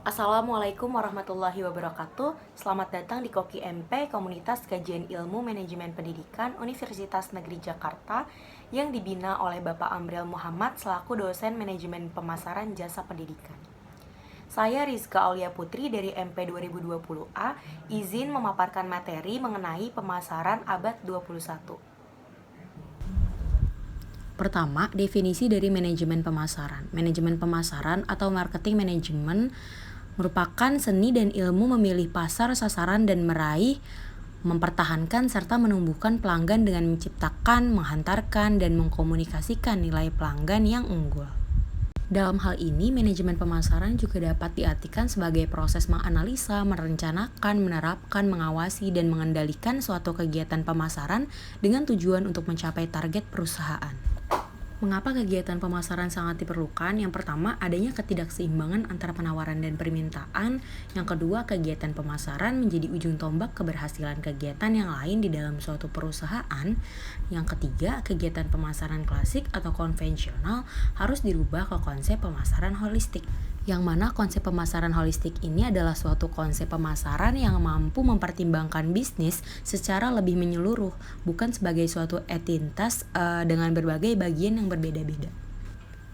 Assalamualaikum warahmatullahi wabarakatuh. Selamat datang di Koki MP, Komunitas Kajian Ilmu Manajemen Pendidikan Universitas Negeri Jakarta yang dibina oleh Bapak Amril Muhammad selaku dosen Manajemen Pemasaran Jasa Pendidikan. Saya Rizka Aulia Putri dari MP 2020A, izin memaparkan materi mengenai pemasaran abad 21. Pertama, definisi dari manajemen pemasaran. Manajemen pemasaran atau marketing management merupakan seni dan ilmu memilih pasar sasaran dan meraih, mempertahankan serta menumbuhkan pelanggan dengan menciptakan, menghantarkan, dan mengkomunikasikan nilai pelanggan yang unggul. Dalam hal ini, manajemen pemasaran juga dapat diartikan sebagai proses menganalisa, merencanakan, menerapkan, mengawasi, dan mengendalikan suatu kegiatan pemasaran dengan tujuan untuk mencapai target perusahaan. Mengapa kegiatan pemasaran sangat diperlukan? Yang pertama, adanya ketidakseimbangan antara penawaran dan permintaan. Yang kedua, kegiatan pemasaran menjadi ujung tombak keberhasilan kegiatan yang lain di dalam suatu perusahaan. Yang ketiga, kegiatan pemasaran klasik atau konvensional harus dirubah ke konsep pemasaran holistik. Yang mana konsep pemasaran holistik ini adalah suatu konsep pemasaran yang mampu mempertimbangkan bisnis secara lebih menyeluruh, bukan sebagai suatu entitas dengan berbagai bagian yang berbeda-beda.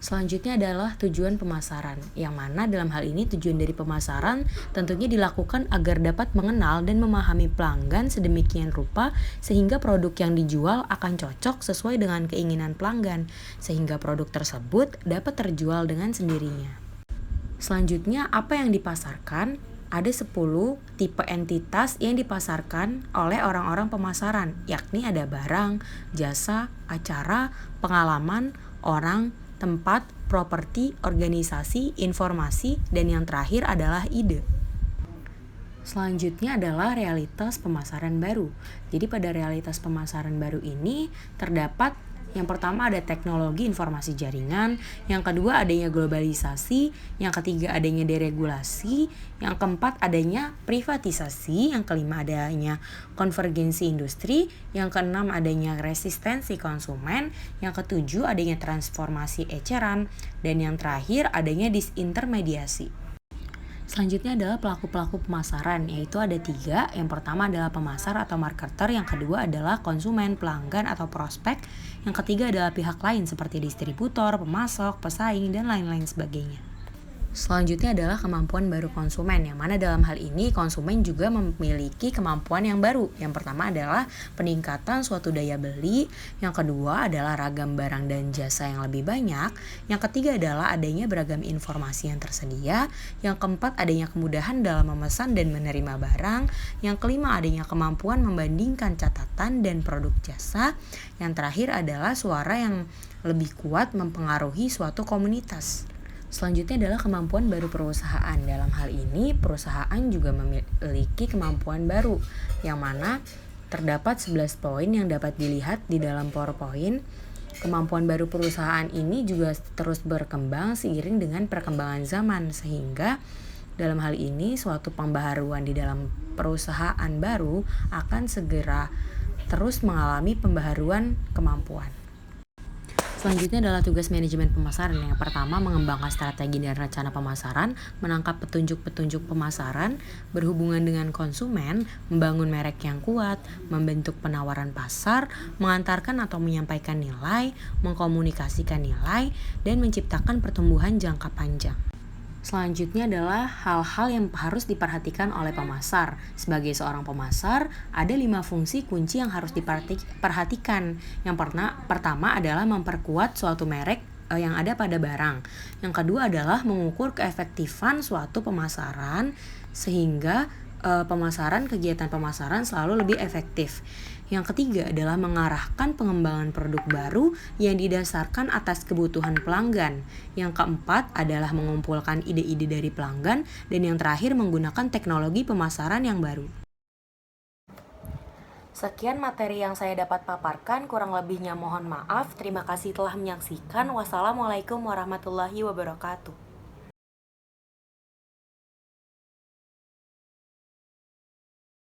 Selanjutnya adalah tujuan pemasaran, yang mana dalam hal ini tujuan dari pemasaran tentunya dilakukan agar dapat mengenal dan memahami pelanggan sedemikian rupa sehingga produk yang dijual akan cocok sesuai dengan keinginan pelanggan, sehingga produk tersebut dapat terjual dengan sendirinya. Selanjutnya, apa yang dipasarkan? Ada 10 tipe entitas yang dipasarkan oleh orang-orang pemasaran, yakni ada barang, jasa, acara, pengalaman, orang, tempat, properti, organisasi, informasi, dan yang terakhir adalah ide. Selanjutnya adalah realitas pemasaran baru. Jadi pada realitas pemasaran baru ini terdapat yang pertama ada teknologi informasi jaringan, yang kedua adanya globalisasi, yang ketiga adanya deregulasi, yang keempat adanya privatisasi, yang kelima adanya konvergensi industri, yang keenam adanya resistensi konsumen, yang ketujuh adanya transformasi eceran, dan yang terakhir adanya disintermediasi. Selanjutnya adalah pelaku-pelaku pemasaran, yaitu ada 3. Yang pertama adalah pemasar atau marketer, yang kedua adalah konsumen, pelanggan atau prospek, yang ketiga adalah pihak lain seperti distributor, pemasok, pesaing, dan lain-lain sebagainya. Selanjutnya adalah kemampuan baru konsumen, yang mana dalam hal ini konsumen juga memiliki kemampuan yang baru. Yang pertama adalah peningkatan suatu daya beli, yang kedua adalah ragam barang dan jasa yang lebih banyak, yang ketiga adalah adanya beragam informasi yang tersedia, yang keempat adanya kemudahan dalam memesan dan menerima barang, yang kelima adanya kemampuan membandingkan catatan dan produk jasa, yang terakhir adalah suara yang lebih kuat mempengaruhi suatu komunitas. Selanjutnya adalah kemampuan baru perusahaan. Dalam hal ini, perusahaan juga memiliki kemampuan baru, yang mana terdapat 11 poin yang dapat dilihat di dalam PowerPoint. Kemampuan baru perusahaan ini juga terus berkembang seiring dengan perkembangan zaman, sehingga dalam hal ini suatu pembaharuan di dalam perusahaan baru akan segera terus mengalami pembaharuan kemampuan. Selanjutnya adalah tugas manajemen pemasaran. Yang pertama, mengembangkan strategi dan rencana pemasaran, menangkap petunjuk-petunjuk pemasaran, berhubungan dengan konsumen, membangun merek yang kuat, membentuk penawaran pasar, mengantarkan atau menyampaikan nilai, mengkomunikasikan nilai, dan menciptakan pertumbuhan jangka panjang. Selanjutnya adalah hal-hal yang harus diperhatikan oleh pemasar. Sebagai seorang pemasar, ada 5 fungsi kunci yang harus diperhatikan. Yang pertama adalah memperkuat suatu merek yang ada pada barang. Yang kedua adalah mengukur keefektifan suatu pemasaran sehingga kegiatan pemasaran selalu lebih efektif. Yang ketiga adalah mengarahkan pengembangan produk baru yang didasarkan atas kebutuhan pelanggan. Yang keempat adalah mengumpulkan ide-ide dari pelanggan, dan yang terakhir menggunakan teknologi pemasaran yang baru. Sekian materi yang saya dapat paparkan, kurang lebihnya mohon maaf. Terima kasih telah menyaksikan. Wassalamualaikum warahmatullahi wabarakatuh.